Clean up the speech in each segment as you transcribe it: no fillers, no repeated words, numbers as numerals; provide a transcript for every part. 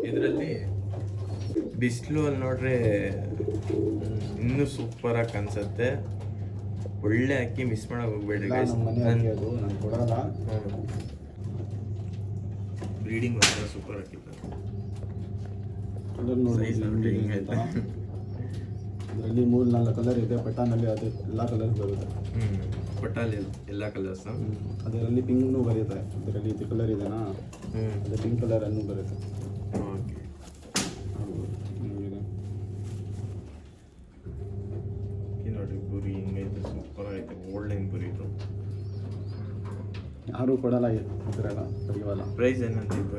ಇದರಲ್ಲಿ ಬಿಸಿಲು ಅಲ್ಲಿ ನೋಡ್ರೆ ಇನ್ನೂ ಸೂಪರಾಗಿ ಕಾಣಿಸುತ್ತೆ. ಒಳ್ಳೆ ಅಕ್ಕಿ ಮಿಸ್ ಮಾಡಕ್ಕೆ ಹೋಗ್ಬೇಡ್ರಿ ಗೈಸ್. ಬ್ರೀಡಿಂಗ್ ಒಂಥರ ಸೂಪರ್ ಹಾಕಿತ್ತು. ಸೈಜ್ ನೋಡ್ರಿ ಹಿಂಗೈತೆ. ಇದರಲ್ಲಿ 3-4 ಕಲರ್ ಇದೆ. ಪಟಾನಲ್ಲಿ ಅದು ಎಲ್ಲ ಕಲರ್ ಬರುತ್ತೆ. ಪಟಾಲಿ ಎಲ್ಲ ಕಲರ್ಸ್. ಅದರಲ್ಲಿ ಪಿಂಕ್ನೂ ಬರುತ್ತೆ. ಇದರಲ್ಲಿ ಇದು ಕಲರ್ ಇದೆನಾ, ಅದು ಪಿಂಕ್ ಕಲರ್ ಅನ್ನು ಬರುತ್ತೆ. ಓಕೆ, ನೋಡಿ ಪುರಿ ಹಿಂಗೈತೆ, ಸೂಪರ್ ಐತೆ. ಓಲ್ಡನ್ ಪುರಿ ಇದು ಯಾರೂ ಕೊಡಲ್ಲ ಇದರೆಲ್ಲ ತೆಗಿವಲ್ಲ. ಪ್ರೈಸ್ ಏನಂತಿತ್ತು?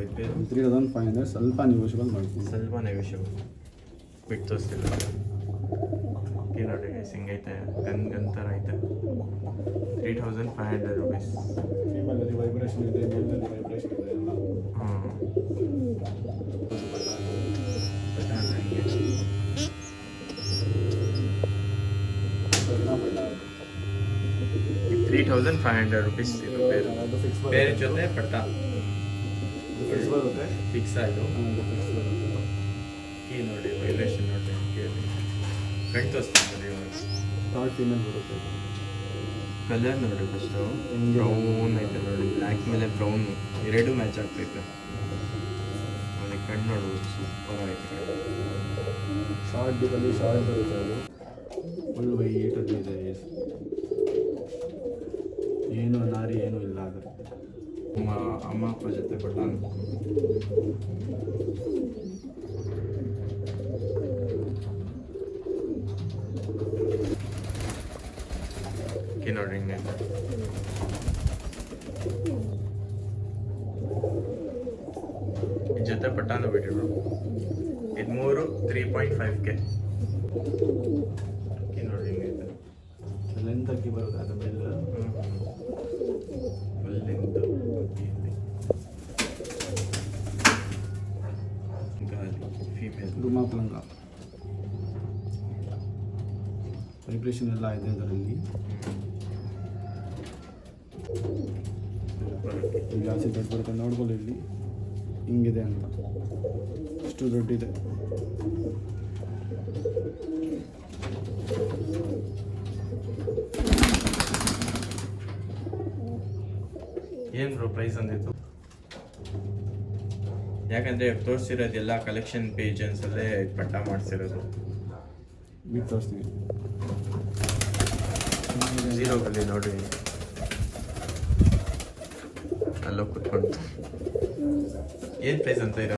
3500. ಸ್ವಲ್ಪ ನೆಗೋಷಿಯಬಲ್ ಮಾಡ್ತೀನಿ. ಸ್ವಲ್ಪ ನೆಗೋಷಿಯಬಲ್ ಬಿಟ್ಟು ತೋರಿಸ್ತಿಲ್ಲ. ನೋಡಿ ಹಿಂಗೈತೆ, ಗನ್ ಥರ ಐತೆ. 3500 rupees. ಫೀಮೇಲಲ್ಲಿ ವೈಬ್ರೇಷನ್ ಇದೆ, ಮೇಲ್ನಲ್ಲಿ ವೈಬ್ರೇಷನ್ ಇದೆ ಎಲ್ಲ. ಹಾಂ, 3500 rupees ಇದು ಬೇರೆ ಜೊತೆ ಪಟ್ಟ ಫಿಕ್ಸ್ ಬರುತ್ತೆ. ಫಿಕ್ಸ್ ಆಯಿತು. ಈ ನೋಡಿ ವೈಬ್ರೇಷನ್ ನೋಡಿ, ಕಣ್ ತೋರಿಸ್ತೀನಿ. ಥರ್ಡ್ ಫೀಮೇಲ್ ಬರುತ್ತೆ. ಕಲರ್ ನೋಡಿ ಫಸ್ಟು ಬ್ರೌನ್ ಐತೆ ನೋಡಿ, ಬ್ಲ್ಯಾಕ್ ಮೇಲೆ ಬ್ರೌನ್ ಎರಡು ಮ್ಯಾಚ್ ಆಗ್ತೈತೆ. ನೋಡಿ ಕಣ್ಣು ನೋಡು, ಸೂಪರ್ ಐತೆ. ಶಾರ್ಟ್ ಡಿಪಲ್ಲಿ ಶಾರ್ಟ್ ಬರುತ್ತೆ. ಅದು ಫುಲ್ ವೈಟ್ ಅದು ಇದೆ. ಏನು ನಾರಿ ಏನೂ ಇಲ್ಲ. ಅದು ಅಮ್ಮ ಅಪ್ಪ ಜೊತೆ ಪಟ್ಟ ನೋಡಿ ಹಿಂಗೆ. ಈ ಜೊತೆ ಪಟ್ಟಾನು ಬಿಟ್ಟಿರು. ಇದು 3 3.5K. ನೋಡಿ ಹಿಂಗೈತೆ. ಲೆಂತ್ ಅಕ್ಕಿ ಬರುತ್ತೆ. ಅದ್ರ ಮೇಲೆ ಫುಲ್ ಲೆಂತ್ ಗಾಲಿ ಫೀಮೇಲ್. ರುಮಾ ಪಲಂಗ ವೈಬ್ರೇಷನ್ ಎಲ್ಲ ಇದೆ ಅದರಲ್ಲಿ. ಜಾಸ್ತಿ ದೊಡ್ಡ ಬರುತ್ತೆ. ನೋಡ್ಕೊಳ್ಳಿ ಇಲ್ಲಿ ಹಿಂಗಿದೆ ಅಂತ, ಇಷ್ಟು ದೊಡ್ಡಿದೆ. ಏನು ಬ್ರೋ ಪ್ರೈಸ್ ಅಂದಿತ್ತು? ಯಾಕಂದರೆ ತೋರಿಸಿರೋದೆಲ್ಲ ಕಲೆಕ್ಷನ್ ಪೇಜನ್ಸಲ್ಲೇ ಪಟ್ಟ ಮಾಡಿಸಿರೋದು. ಬಿಟ್ಟು ತೋರಿಸ್ತೀವಿ. 0 ನೋಡಿ ಅಲ್ಲೋ ಕುತ್ಕೊಂಡು ಏನು ಪ್ರೈಸ್ ಅಂತ ಇರೋ